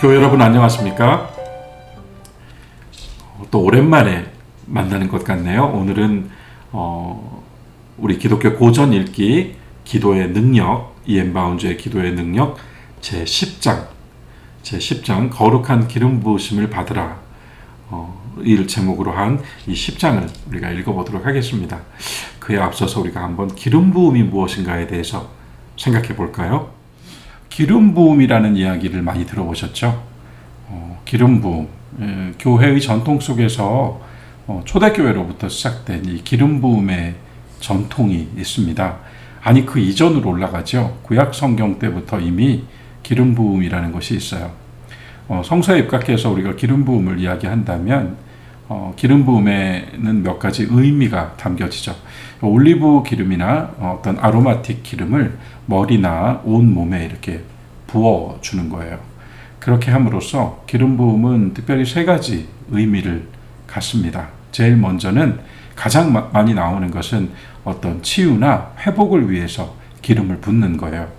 교회 여러분 안녕하십니까? 또 오랜만에 만나는 것 같네요. 오늘은 우리 기독교 고전 읽기 기도의 능력, 이엔 바운즈의 기도의 능력 제10장 거룩한 기름 부으심을 받으라 이 제목으로 한 이 10장을 우리가 읽어보도록 하겠습니다. 그에 앞서서 우리가 한번 기름 부음이 무엇인가에 대해서 생각해 볼까요? 기름 부음이라는 이야기를 많이 들어보셨죠? 기름 부음, 교회의 전통 속에서 초대교회로부터 시작된 이 기름 부음의 전통이 있습니다. 아니 그 이전으로 올라가죠. 구약 성경 때부터 이미 기름 부음이라는 것이 있어요. 성서에 입각해서 우리가 기름 부음을 이야기한다면 기름 부음에는 몇 가지 의미가 담겨지죠. 올리브 기름이나 어떤 아로마틱 기름을 머리나 온 몸에 이렇게 부어주는 거예요. 그렇게 함으로써 기름 부음은 특별히 세 가지 의미를 갖습니다. 제일 먼저는 가장 많이 나오는 것은 어떤 치유나 회복을 위해서 기름을 붓는 거예요.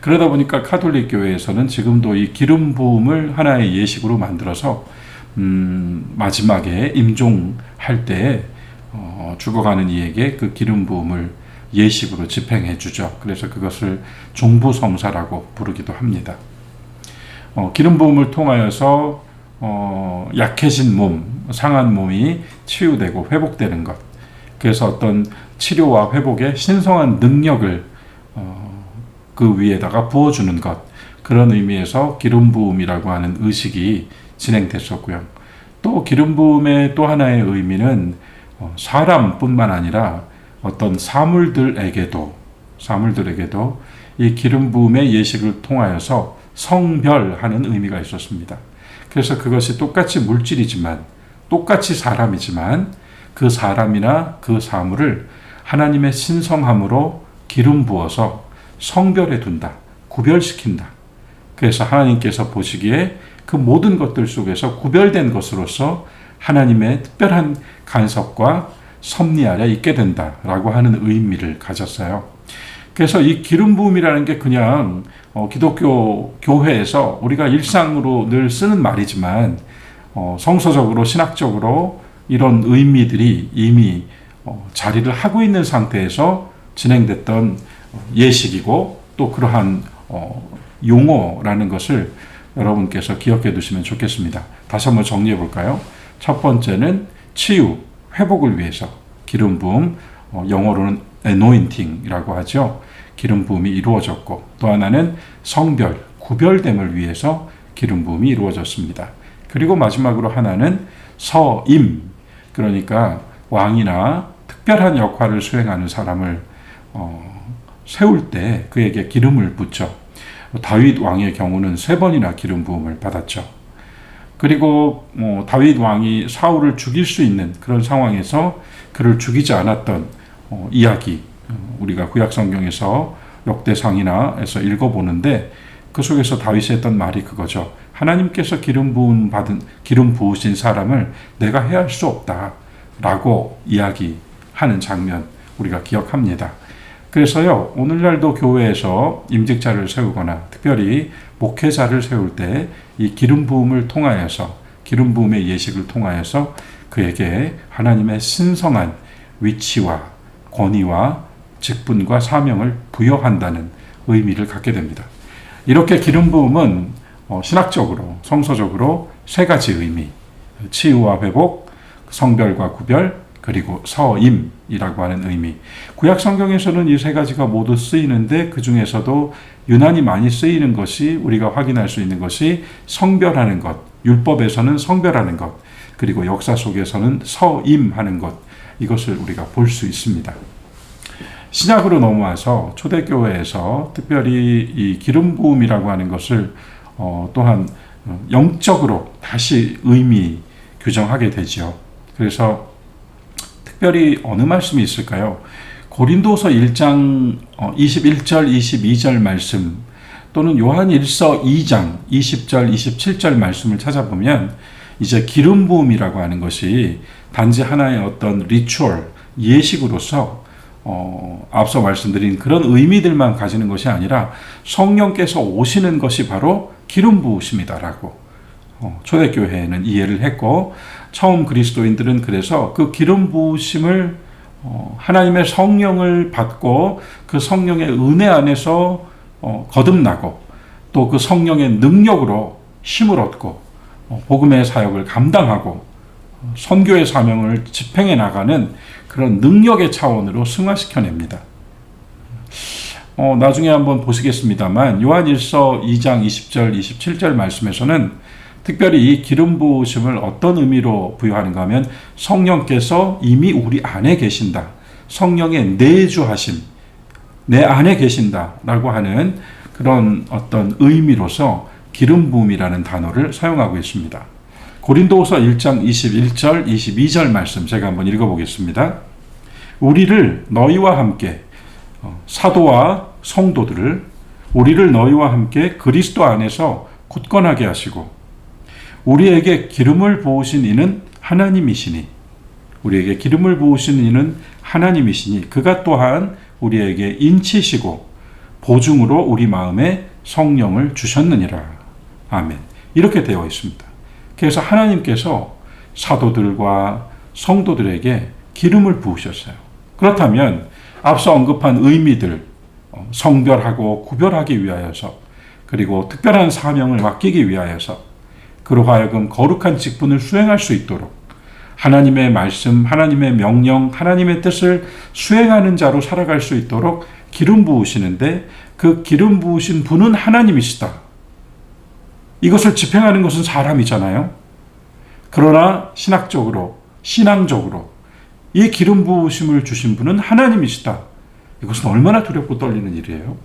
그러다 보니까 가톨릭 교회에서는 지금도 이 기름 부음을 하나의 예식으로 만들어서 마지막에 임종할 때 죽어가는 이에게 그 기름 부음을 예식으로 집행해 주죠. 그래서 그것을 종부성사라고 부르기도 합니다. 기름 부음을 통하여서 약해진 몸, 상한 몸이 치유되고 회복되는 것. 그래서 어떤 치료와 회복의 신성한 능력을 그 위에다가 부어주는 것. 그런 의미에서 기름 부음이라고 하는 의식이 진행됐었고요. 또 기름 부음의 또 하나의 의미는 사람뿐만 아니라 어떤 사물들에게도 이 기름 부음의 예식을 통하여서 성별하는 의미가 있었습니다. 그래서 그것이 똑같이 물질이지만, 똑같이 사람이지만 그 사람이나 그 사물을 하나님의 신성함으로 기름 부어서 성별해 둔다, 구별시킨다. 그래서 하나님께서 보시기에 그 모든 것들 속에서 구별된 것으로서 하나님의 특별한 간섭과 섭리 아래 있게 된다라고 하는 의미를 가졌어요. 그래서 이 기름 부음이라는 게 그냥 기독교 교회에서 우리가 일상으로 늘 쓰는 말이지만 성서적으로 신학적으로 이런 의미들이 이미 자리를 하고 있는 상태에서 진행됐던 예식이고 또 그러한 용어라는 것을 여러분께서 기억해 두시면 좋겠습니다. 다시 한번 정리해 볼까요? 첫 번째는 치유, 회복을 위해서 기름 부음, 영어로는 anointing이라고 하죠. 기름 부음이 이루어졌고, 또 하나는 성별, 구별됨을 위해서 기름 부음이 이루어졌습니다. 그리고 마지막으로 하나는 서임, 그러니까 왕이나 특별한 역할을 수행하는 사람을 세울 때 그에게 기름을 붓죠. 다윗 왕의 경우는 3번이나 기름 부음을 받았죠. 그리고 다윗 왕이 사울을 죽일 수 있는 그런 상황에서 그를 죽이지 않았던 이야기, 우리가 구약 성경에서 역대상이나에서 읽어보는데 그 속에서 다윗이 했던 말이 그거죠. 하나님께서 기름 부으신 사람을 내가 해할 수 없다라고 이야기하는 장면 우리가 기억합니다. 그래서요, 오늘날도 교회에서 임직자를 세우거나 특별히 목회자를 세울 때 이 기름 부음을 통하여서, 기름 부음의 예식을 통하여서 그에게 하나님의 신성한 위치와 권위와 직분과 사명을 부여한다는 의미를 갖게 됩니다. 이렇게 기름 부음은 신학적으로, 성서적으로 3가지 의미, 치유와 회복, 성별과 구별, 그리고 서임이라고 하는 의미. 구약 성경에서는 이 3가지가 모두 쓰이는데 그 중에서도 유난히 많이 쓰이는 것이, 우리가 확인할 수 있는 것이 성별하는 것, 율법에서는 성별하는 것, 그리고 역사 속에서는 서임하는 것, 이것을 우리가 볼 수 있습니다. 신약으로 넘어와서 초대교회에서 특별히 이 기름 부음이라고 하는 것을 또한 영적으로 다시 의미 규정하게 되죠. 그래서 특별히 어느 말씀이 있을까요? 고린도서 1장 21절, 22절 말씀 또는 요한 1서 2장 20절, 27절 말씀을 찾아보면 이제 기름 부음이라고 하는 것이 단지 하나의 어떤 리추얼, 예식으로서 앞서 말씀드린 그런 의미들만 가지는 것이 아니라 성령께서 오시는 것이 바로 기름 부으심이다라고 초대교회에는 이해를 했고, 처음 그리스도인들은 그래서 그 기름 부으심을 하나님의 성령을 받고 그 성령의 은혜 안에서 거듭나고 또 그 성령의 능력으로 힘을 얻고 복음의 사역을 감당하고 선교의 사명을 집행해 나가는 그런 능력의 차원으로 승화시켜냅니다. 나중에 한번 보시겠습니다만 요한일서 2장 20절 27절 말씀에서는 특별히 이 기름 부으심을 어떤 의미로 부여하는가 하면 성령께서 이미 우리 안에 계신다. 성령의 내주하심, 내 안에 계신다라고 하는 그런 어떤 의미로서 기름 부음이라는 단어를 사용하고 있습니다. 고린도후서 1장 21절 22절 말씀 제가 한번 읽어보겠습니다. 우리를 너희와 함께 사도와 성도들을 우리를 너희와 함께 그리스도 안에서 굳건하게 하시고 우리에게 기름을 부으신 이는 하나님이시니 우리에게 기름을 부으신 이는 하나님이시니 그가 또한 우리에게 인치시고 보증으로 우리 마음에 성령을 주셨느니라. 아멘. 이렇게 되어 있습니다. 그래서 하나님께서 사도들과 성도들에게 기름을 부으셨어요. 그렇다면 앞서 언급한 의미들 성별하고 구별하기 위하여서 그리고 특별한 사명을 맡기기 위하여서 그로 하여금 거룩한 직분을 수행할 수 있도록 하나님의 말씀, 하나님의 명령, 하나님의 뜻을 수행하는 자로 살아갈 수 있도록 기름 부으시는데 그 기름 부으신 분은 하나님이시다. 이것을 집행하는 것은 사람이잖아요. 그러나 신앙적으로 이 기름 부으심을 주신 분은 하나님이시다. 이것은 얼마나 두렵고 떨리는 일이에요.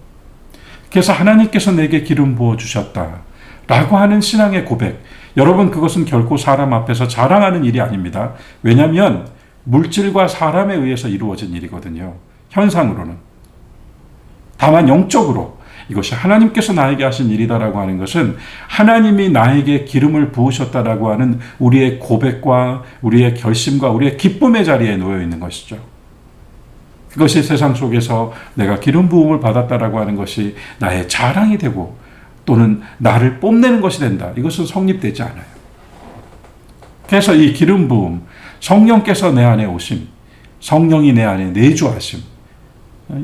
그래서 하나님께서 내게 기름 부어주셨다 라고 하는 신앙의 고백, 여러분 그것은 결코 사람 앞에서 자랑하는 일이 아닙니다. 왜냐하면 물질과 사람에 의해서 이루어진 일이거든요. 현상으로는. 다만 영적으로 이것이 하나님께서 나에게 하신 일이다라고 하는 것은 하나님이 나에게 기름을 부으셨다라고 하는 우리의 고백과 우리의 결심과 우리의 기쁨의 자리에 놓여 있는 것이죠. 그것이 세상 속에서 내가 기름 부음을 받았다라고 하는 것이 나의 자랑이 되고 또는 나를 뽐내는 것이 된다. 이것은 성립되지 않아요. 그래서 이 기름 부음, 성령께서 내 안에 오심, 성령이 내 안에 내주하심.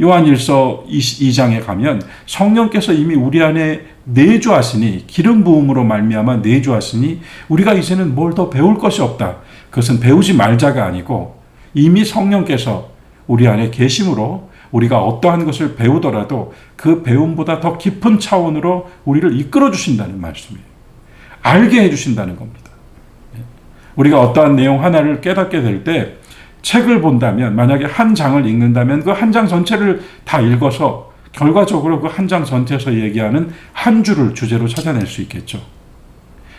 요한일서 2장에 가면 성령께서 이미 우리 안에 내주하시니 기름 부음으로 말미암아 내주하시니 우리가 이제는 뭘 더 배울 것이 없다. 그것은 배우지 말자가 아니고 이미 성령께서 우리 안에 계심으로 우리가 어떠한 것을 배우더라도 그 배움보다 더 깊은 차원으로 우리를 이끌어 주신다는 말씀이에요. 알게 해주신다는 겁니다. 우리가 어떠한 내용 하나를 깨닫게 될 때 책을 본다면 만약에 한 장을 읽는다면 그 한 장 전체를 다 읽어서 결과적으로 그 한 장 전체에서 얘기하는 한 줄을 주제로 찾아낼 수 있겠죠.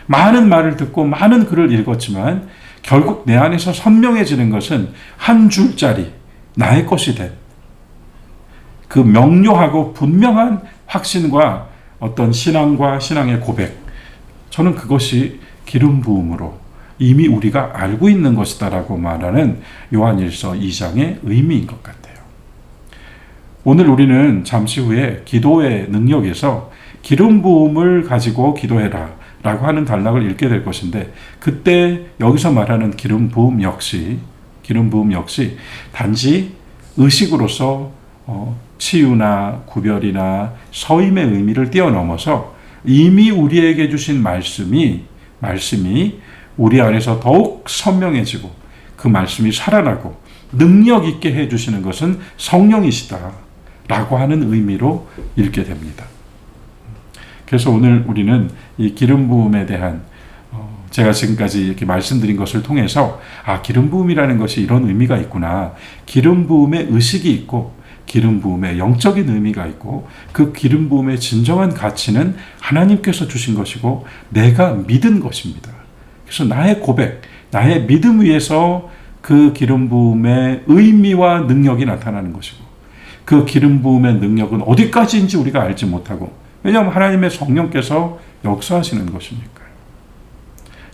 많은 말을 듣고 많은 글을 읽었지만 결국 내 안에서 선명해지는 것은 한 줄짜리 나의 것이 된 그 명료하고 분명한 확신과 어떤 신앙과 신앙의 고백, 저는 그것이 기름 부음으로 이미 우리가 알고 있는 것이다라고 말하는 요한일서 2장의 의미인 것 같아요. 오늘 우리는 잠시 후에 기도의 능력에서 기름 부음을 가지고 기도해라 라고 하는 단락을 읽게 될 것인데, 그때 여기서 말하는 기름 부음 역시 단지 의식으로서 치유나 구별이나 서임의 의미를 뛰어넘어서 이미 우리에게 주신 말씀이 우리 안에서 더욱 선명해지고 그 말씀이 살아나고 능력 있게 해주시는 것은 성령이시다 라고 하는 의미로 읽게 됩니다. 그래서 오늘 우리는 이 기름 부음에 대한 제가 지금까지 이렇게 말씀드린 것을 통해서 기름 부음이라는 것이 이런 의미가 있구나, 기름 부음의 의식이 있고 기름 부음의 영적인 의미가 있고 그 기름 부음의 진정한 가치는 하나님께서 주신 것이고 내가 믿은 것입니다. 그래서 나의 고백, 나의 믿음 위에서 그 기름 부음의 의미와 능력이 나타나는 것이고 그 기름 부음의 능력은 어디까지인지 우리가 알지 못하고, 왜냐하면 하나님의 성령께서 역사하시는 것이니까요.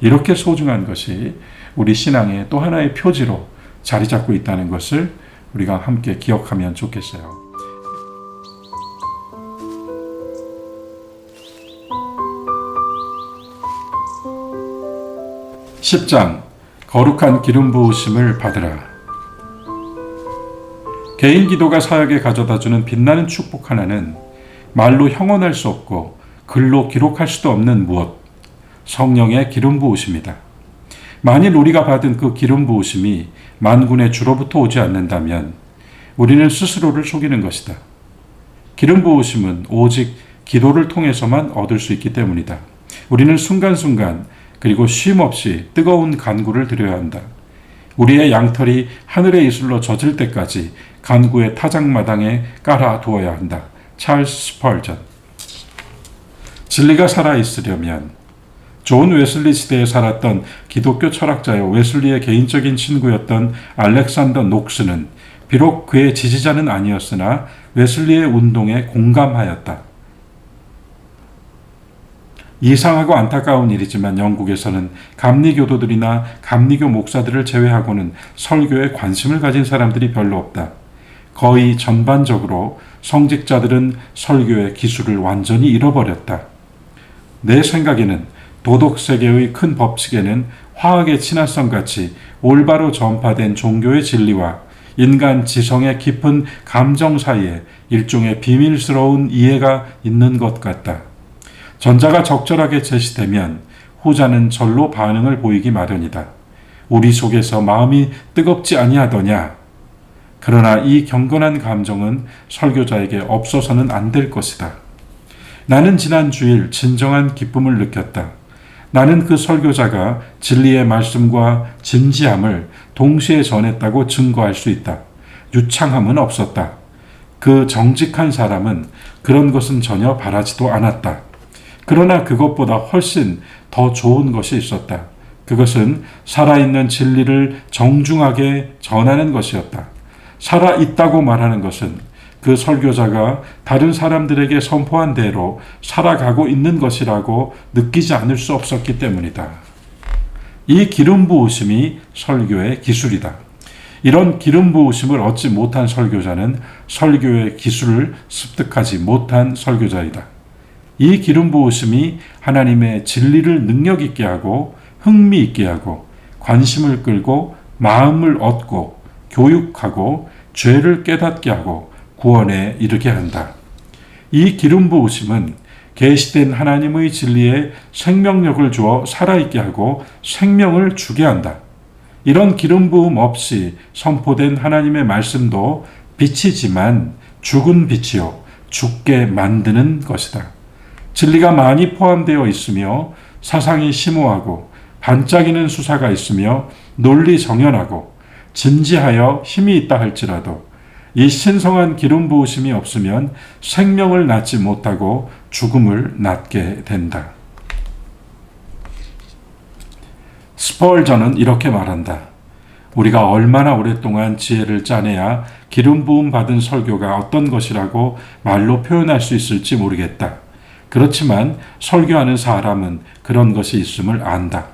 이렇게 소중한 것이 우리 신앙의 또 하나의 표지로 자리 잡고 있다는 것을 우리가 함께 기억하면 좋겠어요. 10장 거룩한 기름 부으심을 받으라. 개인 기도가 사역에 가져다주는 빛나는 축복 하나는 말로 형언할 수 없고 글로 기록할 수도 없는 무엇, 성령의 기름 부으심이다. 만일 우리가 받은 그 기름 부으심이 만군의 주로부터 오지 않는다면 우리는 스스로를 속이는 것이다. 기름 부으심은 오직 기도를 통해서만 얻을 수 있기 때문이다. 우리는 순간순간 그리고 쉼없이 뜨거운 간구를 드려야 한다. 우리의 양털이 하늘의 이슬로 젖을 때까지 간구의 타작마당에 깔아두어야 한다. 찰스 스펄전. 진리가 살아있으려면 존 웨슬리 시대에 살았던 기독교 철학자여 웨슬리의 개인적인 친구였던 알렉산더 녹스는 비록 그의 지지자는 아니었으나 웨슬리의 운동에 공감하였다. 이상하고 안타까운 일이지만 영국에서는 감리교도들이나 감리교 목사들을 제외하고는 설교에 관심을 가진 사람들이 별로 없다. 거의 전반적으로 성직자들은 설교의 기술을 완전히 잃어버렸다. 내 생각에는 도덕세계의 큰 법칙에는 화학의 친화성같이 올바로 전파된 종교의 진리와 인간 지성의 깊은 감정 사이에 일종의 비밀스러운 이해가 있는 것 같다. 전자가 적절하게 제시되면 후자는 절로 반응을 보이기 마련이다. 우리 속에서 마음이 뜨겁지 아니하더냐? 그러나 이 경건한 감정은 설교자에게 없어서는 안 될 것이다. 나는 지난 주일 진정한 기쁨을 느꼈다. 나는 그 설교자가 진리의 말씀과 진지함을 동시에 전했다고 증거할 수 있다. 유창함은 없었다. 그 정직한 사람은 그런 것은 전혀 바라지도 않았다. 그러나 그것보다 훨씬 더 좋은 것이 있었다. 그것은 살아있는 진리를 정중하게 전하는 것이었다. 살아있다고 말하는 것은 그 설교자가 다른 사람들에게 선포한 대로 살아가고 있는 것이라고 느끼지 않을 수 없었기 때문이다. 이 기름 부으심이 설교의 기술이다. 이런 기름 부으심을 얻지 못한 설교자는 설교의 기술을 습득하지 못한 설교자이다. 이 기름 부으심이 하나님의 진리를 능력 있게 하고 흥미 있게 하고 관심을 끌고 마음을 얻고 교육하고 죄를 깨닫게 하고 구원에 이르게 한다. 이 기름 부으심은 계시된 하나님의 진리에 생명력을 주어 살아있게 하고 생명을 주게 한다. 이런 기름 부음 없이 선포된 하나님의 말씀도 빛이지만 죽은 빛이요 죽게 만드는 것이다. 진리가 많이 포함되어 있으며 사상이 심오하고 반짝이는 수사가 있으며 논리 정연하고 진지하여 힘이 있다 할지라도 이 신성한 기름 부으심이 없으면 생명을 낳지 못하고 죽음을 낳게 된다. 스펄전은 이렇게 말한다. 우리가 얼마나 오랫동안 지혜를 짜내야 기름 부음 받은 설교가 어떤 것이라고 말로 표현할 수 있을지 모르겠다. 그렇지만 설교하는 사람은 그런 것이 있음을 안다.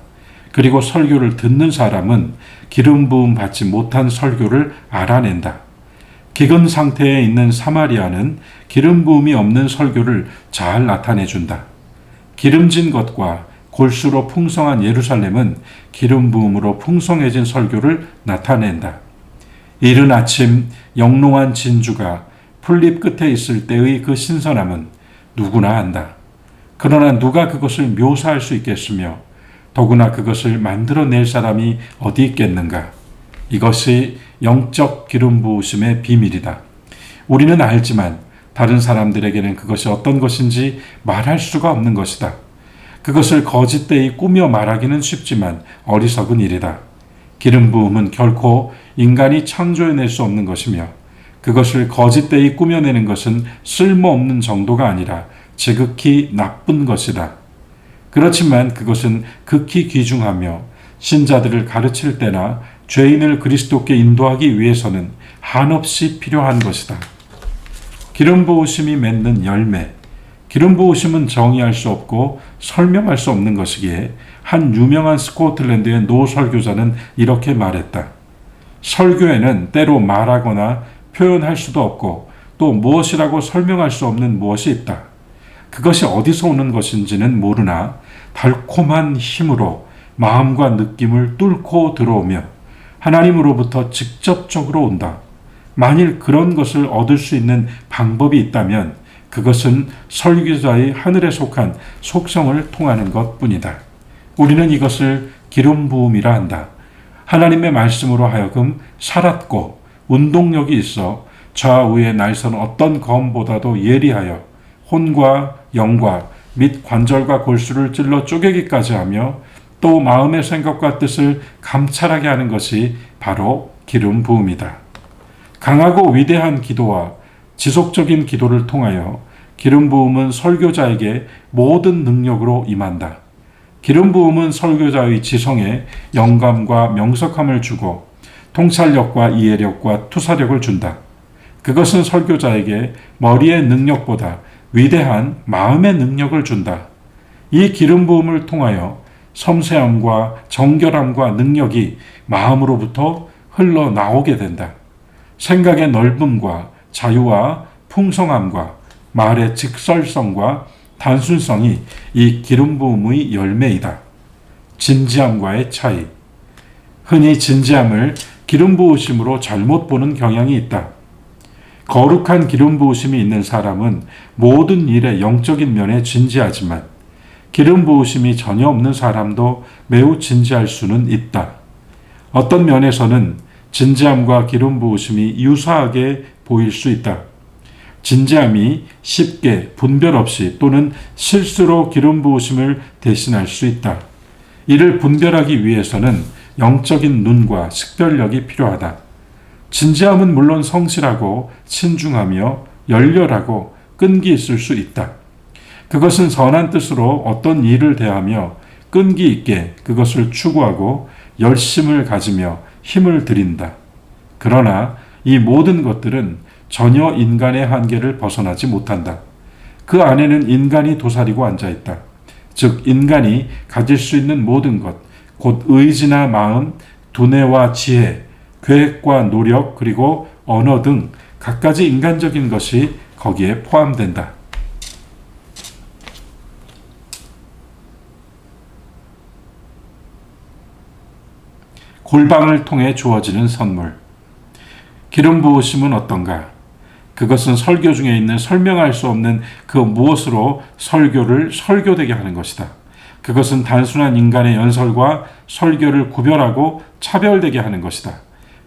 그리고 설교를 듣는 사람은 기름 부음 받지 못한 설교를 알아낸다. 기근 상태에 있는 사마리아는 기름 부음이 없는 설교를 잘 나타내준다. 기름진 것과 골수로 풍성한 예루살렘은 기름 부음으로 풍성해진 설교를 나타낸다. 이른 아침 영롱한 진주가 풀잎 끝에 있을 때의 그 신선함은 누구나 안다. 그러나 누가 그것을 묘사할 수 있겠으며 더구나 그것을 만들어낼 사람이 어디 있겠는가? 이것이 영적 기름 부으심의 비밀이다. 우리는 알지만 다른 사람들에게는 그것이 어떤 것인지 말할 수가 없는 것이다. 그것을 거짓되이 꾸며 말하기는 쉽지만 어리석은 일이다. 기름 부음은 결코 인간이 창조해낼 수 없는 것이며 그것을 거짓되이 꾸며내는 것은 쓸모없는 정도가 아니라 지극히 나쁜 것이다. 그렇지만 그것은 극히 귀중하며 신자들을 가르칠 때나 죄인을 그리스도께 인도하기 위해서는 한없이 필요한 것이다. 기름 부으심이 맺는 열매. 기름 부으심은 정의할 수 없고 설명할 수 없는 것이기에 한 유명한 스코틀랜드의 노 설교자는 이렇게 말했다. 설교에는 때로 말하거나 표현할 수도 없고 또 무엇이라고 설명할 수 없는 무엇이 있다. 그것이 어디서 오는 것인지는 모르나 달콤한 힘으로 마음과 느낌을 뚫고 들어오며 하나님으로부터 직접적으로 온다. 만일 그런 것을 얻을 수 있는 방법이 있다면 그것은 설교자의 하늘에 속한 속성을 통하는 것뿐이다. 우리는 이것을 기름 부음이라 한다. 하나님의 말씀으로 하여금 살았고 운동력이 있어 좌우에 날선 어떤 검보다도 예리하여 혼과 영과 및 관절과 골수를 찔러 쪼개기까지 하며 또 마음의 생각과 뜻을 감찰하게 하는 것이 바로 기름 부음이다. 강하고 위대한 기도와 지속적인 기도를 통하여 기름 부음은 설교자에게 모든 능력으로 임한다. 기름 부음은 설교자의 지성에 영감과 명석함을 주고 통찰력과 이해력과 투사력을 준다. 그것은 설교자에게 머리의 능력보다 위대한 마음의 능력을 준다. 이 기름 부음을 통하여 섬세함과 정결함과 능력이 마음으로부터 흘러나오게 된다. 생각의 넓음과 자유와 풍성함과 말의 직설성과 단순성이 이 기름 부음의 열매이다. 진지함과의 차이. 흔히 진지함을 기름 부으심으로 잘못 보는 경향이 있다. 거룩한 기름 부으심이 있는 사람은 모든 일의 영적인 면에 진지하지만 기름 부으심이 전혀 없는 사람도 매우 진지할 수는 있다. 어떤 면에서는 진지함과 기름 부으심이 유사하게 보일 수 있다. 진지함이 쉽게 분별 없이 또는 실수로 기름 부으심을 대신할 수 있다. 이를 분별하기 위해서는 영적인 눈과 식별력이 필요하다. 진지함은 물론 성실하고 신중하며 열렬하고 끈기 있을 수 있다. 그것은 선한 뜻으로 어떤 일을 대하며 끈기 있게 그것을 추구하고 열심을 가지며 힘을 들인다. 그러나 이 모든 것들은 전혀 인간의 한계를 벗어나지 못한다. 그 안에는 인간이 도사리고 앉아있다. 즉 인간이 가질 수 있는 모든 것, 곧 의지나 마음, 두뇌와 지혜, 계획과 노력, 그리고 언어 등 갖가지 인간적인 것이 거기에 포함된다. 골방을 통해 주어지는 선물. 기름 부으심은 어떤가? 그것은 설교 중에 있는 설명할 수 없는 그 무엇으로 설교를 설교되게 하는 것이다. 그것은 단순한 인간의 연설과 설교를 구별하고 차별되게 하는 것이다.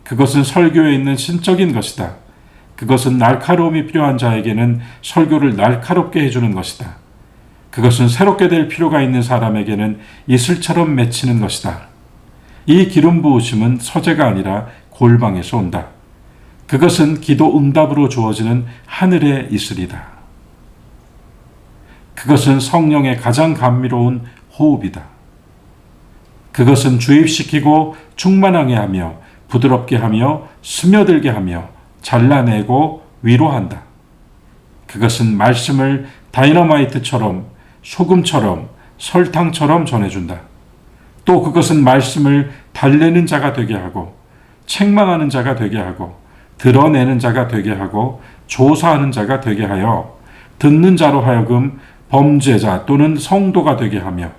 그것은 설교에 있는 신적인 것이다. 그것은 날카로움이 필요한 자에게는 설교를 날카롭게 해주는 것이다. 그것은 새롭게 될 필요가 있는 사람에게는 이슬처럼 맺히는 것이다. 이 기름 부으심은 서재가 아니라 골방에서 온다. 그것은 기도 응답으로 주어지는 하늘의 이슬이다. 그것은 성령의 가장 감미로운 호흡이다. 그것은 주입시키고 충만하게 하며 부드럽게 하며 스며들게 하며 잘라내고 위로한다. 그것은 말씀을 다이너마이트처럼 소금처럼 설탕처럼 전해준다. 또 그것은 말씀을 달래는 자가 되게 하고 책망하는 자가 되게 하고 드러내는 자가 되게 하고 조사하는 자가 되게 하여 듣는 자로 하여금 범죄자 또는 성도가 되게 하며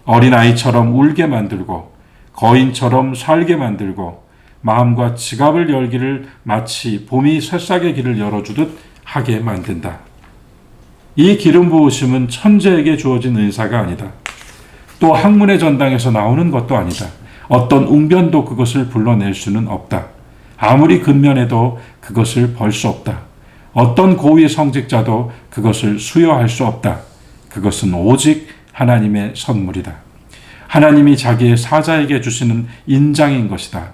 어린아이처럼 울게 만들고 거인처럼 살게 만들고 마음과 지갑을 열기를 마치 봄이 새싹의 길을 열어주듯 하게 만든다. 이 기름 부으심은 천재에게 주어진 은사가 아니다. 또 학문의 전당에서 나오는 것도 아니다. 어떤 웅변도 그것을 불러낼 수는 없다. 아무리 근면해도 그것을 벌 수 없다. 어떤 고위 성직자도 그것을 수여할 수 없다. 그것은 오직 하나님의 선물이다. 하나님이 자기의 사자에게 주시는 인장인 것이다.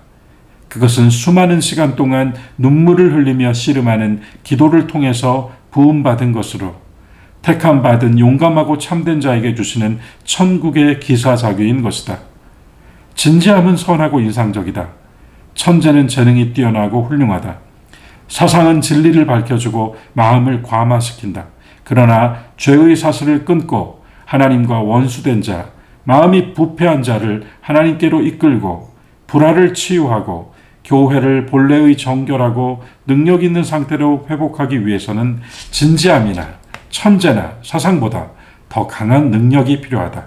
그것은 수많은 시간 동안 눈물을 흘리며 씨름하는 기도를 통해서 부음받은 것으로 택함받은 용감하고 참된 자에게 주시는 천국의 기사자귀인 것이다. 진지함은 선하고 인상적이다. 천재는 재능이 뛰어나고 훌륭하다. 사상은 진리를 밝혀주고 마음을 감화시킨다. 그러나 죄의 사슬을 끊고 하나님과 원수된 자, 마음이 부패한 자를 하나님께로 이끌고 불화를 치유하고 교회를 본래의 정결하고 능력 있는 상태로 회복하기 위해서는 진지함이나 천재나 사상보다 더 강한 능력이 필요하다.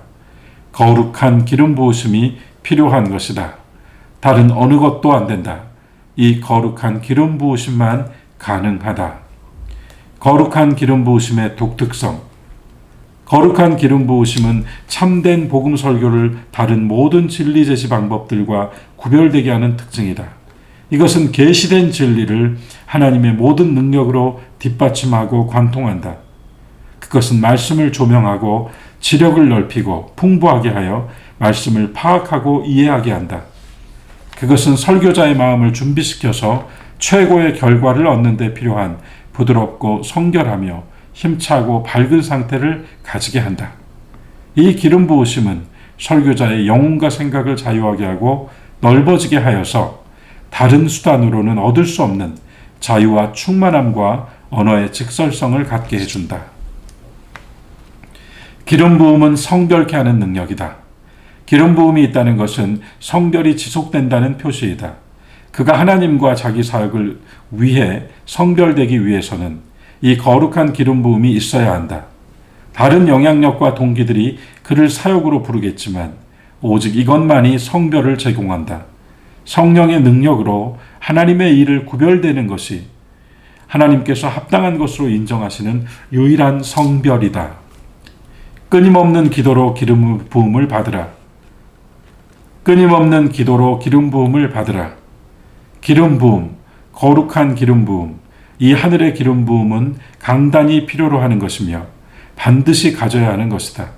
거룩한 기름 부으심이 필요한 것이다. 다른 어느 것도 안 된다. 이 거룩한 기름 부으심만 가능하다. 거룩한 기름 부으심의 독특성. 거룩한 기름 부으심은 참된 복음 설교를 다른 모든 진리 제시 방법들과 구별되게 하는 특징이다. 이것은 계시된 진리를 하나님의 모든 능력으로 뒷받침하고 관통한다. 그것은 말씀을 조명하고 지력을 넓히고 풍부하게 하여 말씀을 파악하고 이해하게 한다. 그것은 설교자의 마음을 준비시켜서 최고의 결과를 얻는 데 필요한 부드럽고 성결하며 힘차고 밝은 상태를 가지게 한다. 이 기름 부으심은 설교자의 영혼과 생각을 자유하게 하고 넓어지게 하여서 다른 수단으로는 얻을 수 없는 자유와 충만함과 언어의 직설성을 갖게 해준다. 기름 부음은 성결케 하는 능력이다. 기름 부음이 있다는 것은 성결이 지속된다는 표시이다. 그가 하나님과 자기 사역을 위해 성결되기 위해서는 이 거룩한 기름 부음이 있어야 한다. 다른 영향력과 동기들이 그를 사역으로 부르겠지만 오직 이것만이 성별을 제공한다. 성령의 능력으로 하나님의 일을 구별되는 것이 하나님께서 합당한 것으로 인정하시는 유일한 성별이다. 끊임없는 기도로 기름 부음을 받으라. 끊임없는 기도로 기름 부음을 받으라. 기름 부음, 거룩한 기름 부음, 이 하늘의 기름 부음은 강단이 필요로 하는 것이며 반드시 가져야 하는 것이다.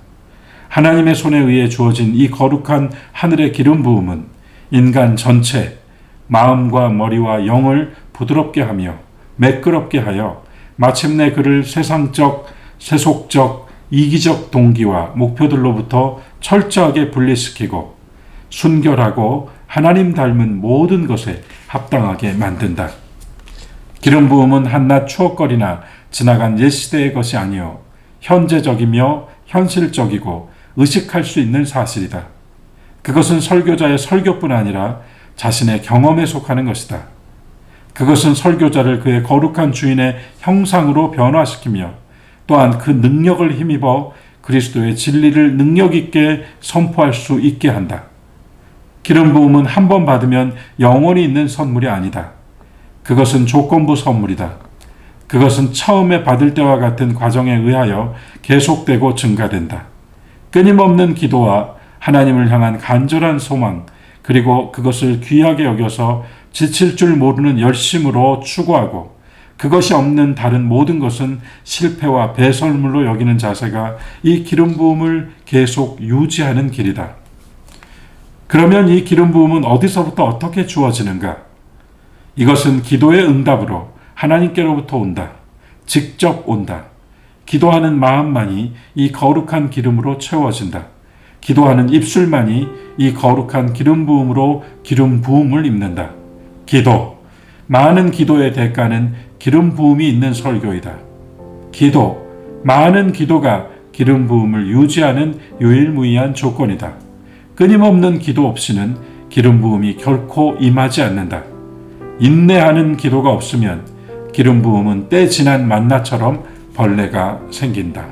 하나님의 손에 의해 주어진 이 거룩한 하늘의 기름 부음은 인간 전체, 마음과 머리와 영을 부드럽게 하며 매끄럽게 하여 마침내 그를 세상적, 세속적, 이기적 동기와 목표들로부터 철저하게 분리시키고 순결하고 하나님 닮은 모든 것에 합당하게 만든다. 기름 부음은 한낱 추억거리나 지나간 옛 시대의 것이 아니요 현재적이며 현실적이고 의식할 수 있는 사실이다. 그것은 설교자의 설교뿐 아니라 자신의 경험에 속하는 것이다. 그것은 설교자를 그의 거룩한 주인의 형상으로 변화시키며 또한 그 능력을 힘입어 그리스도의 진리를 능력 있게 선포할 수 있게 한다. 기름 부음은 한 번 받으면 영원히 있는 선물이 아니다. 그것은 조건부 선물이다. 그것은 처음에 받을 때와 같은 과정에 의하여 계속되고 증가된다. 끊임없는 기도와 하나님을 향한 간절한 소망, 그리고 그것을 귀하게 여겨서 지칠 줄 모르는 열심으로 추구하고 그것이 없는 다른 모든 것은 실패와 배설물로 여기는 자세가 이 기름 부음을 계속 유지하는 길이다. 그러면 이 기름 부음은 어디서부터 어떻게 주어지는가? 이것은 기도의 응답으로 하나님께로부터 온다. 직접 온다. 기도하는 마음만이 이 거룩한 기름으로 채워진다. 기도하는 입술만이 이 거룩한 기름 부음으로 기름 부음을 입는다. 기도, 많은 기도의 대가는 기름 부음이 있는 설교이다. 기도, 많은 기도가 기름 부음을 유지하는 유일무이한 조건이다. 끊임없는 기도 없이는 기름 부음이 결코 임하지 않는다. 인내하는 기도가 없으면 기름 부음은 때 지난 만나처럼 벌레가 생긴다.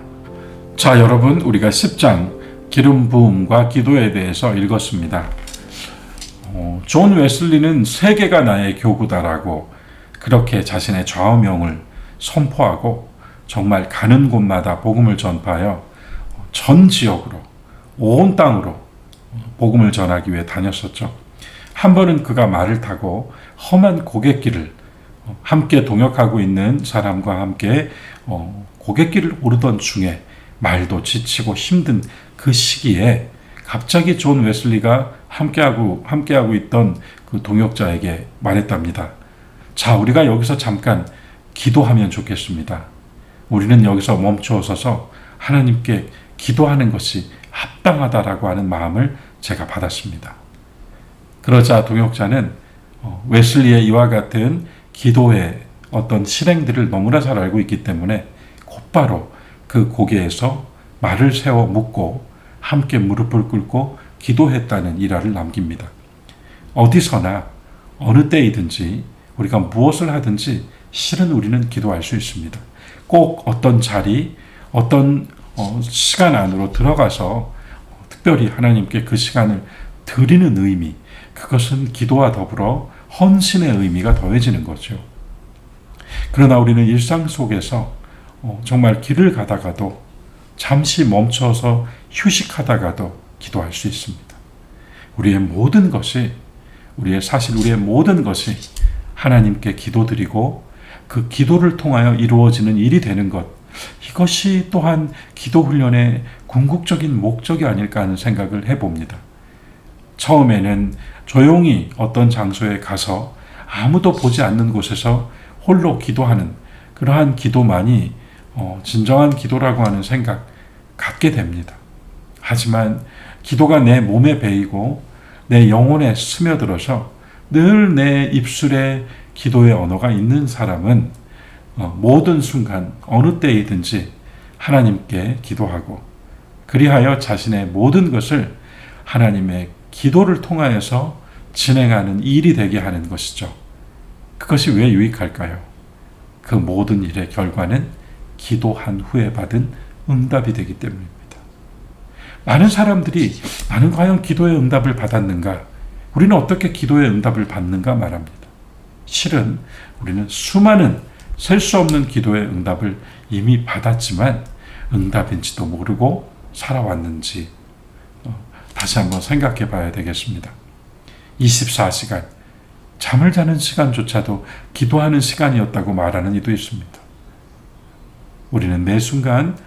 자, 여러분, 우리가 10장 기름 부음과 기도에 대해서 읽었습니다. 존 웨슬리는 세계가 나의 교구다라고 그렇게 자신의 좌우명을 선포하고 정말 가는 곳마다 복음을 전파하여 전 지역으로, 온 땅으로 복음을 전하기 위해 다녔었죠. 한 번은 그가 말을 타고 험한 고갯길을 함께 동역하고 있는 사람과 함께 고갯길을 오르던 중에 말도 지치고 힘든 그 시기에 갑자기 존 웨슬리가 함께하고 있던 그 동역자에게 말했답니다. 자, 우리가 여기서 잠깐 기도하면 좋겠습니다. 우리는 여기서 멈춰 서서 하나님께 기도하는 것이 합당하다라고 하는 마음을 제가 받았습니다. 그러자 동역자는 웨슬리의 이와 같은 기도의 어떤 실행들을 너무나 잘 알고 있기 때문에 곧바로 그 고개에서 말을 세워 묻고 함께 무릎을 꿇고 기도했다는 일화를 남깁니다. 어디서나 어느 때이든지 우리가 무엇을 하든지 실은 우리는 기도할 수 있습니다. 꼭 어떤 자리, 어떤 시간 안으로 들어가서 특별히 하나님께 그 시간을 드리는 의미, 그것은 기도와 더불어 헌신의 의미가 더해지는 거죠. 그러나 우리는 일상 속에서 정말 길을 가다가도 잠시 멈춰서 휴식하다가도 기도할 수 있습니다. 우리의 모든 것이, 우리의 모든 것이 하나님께 기도드리고 그 기도를 통하여 이루어지는 일이 되는 것, 이것이 또한 기도 훈련의 궁극적인 목적이 아닐까 하는 생각을 해봅니다. 처음에는 조용히 어떤 장소에 가서 아무도 보지 않는 곳에서 홀로 기도하는 그러한 기도만이 진정한 기도라고 하는 생각 갖게 됩니다. 하지만 기도가 내 몸에 배이고 내 영혼에 스며들어서 늘 내 입술에 기도의 언어가 있는 사람은 모든 순간 어느 때이든지 하나님께 기도하고 그리하여 자신의 모든 것을 하나님의 기도를 통하여서 진행하는 일이 되게 하는 것이죠. 그것이 왜 유익할까요? 그 모든 일의 결과는 기도한 후에 받은 응답이 되기 때문입니다. 많은 사람들이 나는 과연 기도의 응답을 받았는가? 우리는 어떻게 기도의 응답을 받는가 말합니다. 실은 우리는 수많은 셀 수 없는 기도의 응답을 이미 받았지만 응답인지도 모르고 살아왔는지 다시 한번 생각해 봐야 되겠습니다. 24시간, 잠을 자는 시간조차도 기도하는 시간이었다고 말하는 이도 있습니다. 우리는 매 순간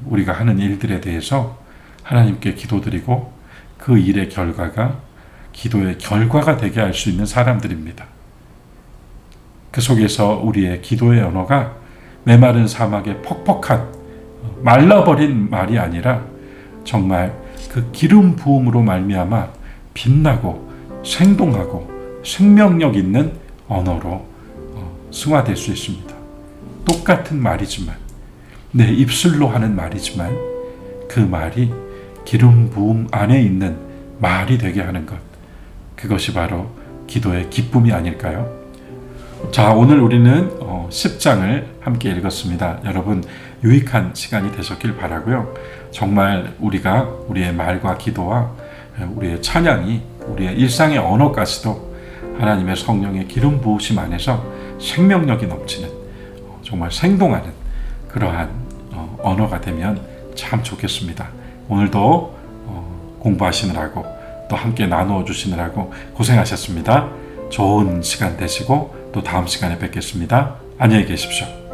우리가 하는 일들에 대해서 하나님께 기도드리고 그 일의 결과가 기도의 결과가 되게 할 수 있는 사람들입니다. 그 속에서 우리의 기도의 언어가 메마른 사막의 퍽퍽한 말라버린 말이 아니라 정말 그 기름 부음으로 말미암아 빛나고 생동하고 생명력 있는 언어로 승화될 수 있습니다. 똑같은 말이지만, 내 입술로 하는 말이지만 그 말이 기름 부음 안에 있는 말이 되게 하는 것, 그것이 바로 기도의 기쁨이 아닐까요? 자, 오늘 우리는 10장을 함께 읽었습니다. 여러분 유익한 시간이 되셨길 바라고요. 정말 우리가 우리의 말과 기도와 우리의 찬양이 우리의 일상의 언어까지도 하나님의 성령의 기름 부으심 안에서 생명력이 넘치는 정말 생동하는 그러한 언어가 되면 참 좋겠습니다. 오늘도 공부하시느라고 또 함께 나누어 주시느라고 고생하셨습니다. 좋은 시간 되시고 또 다음 시간에 뵙겠습니다. 안녕히 계십시오.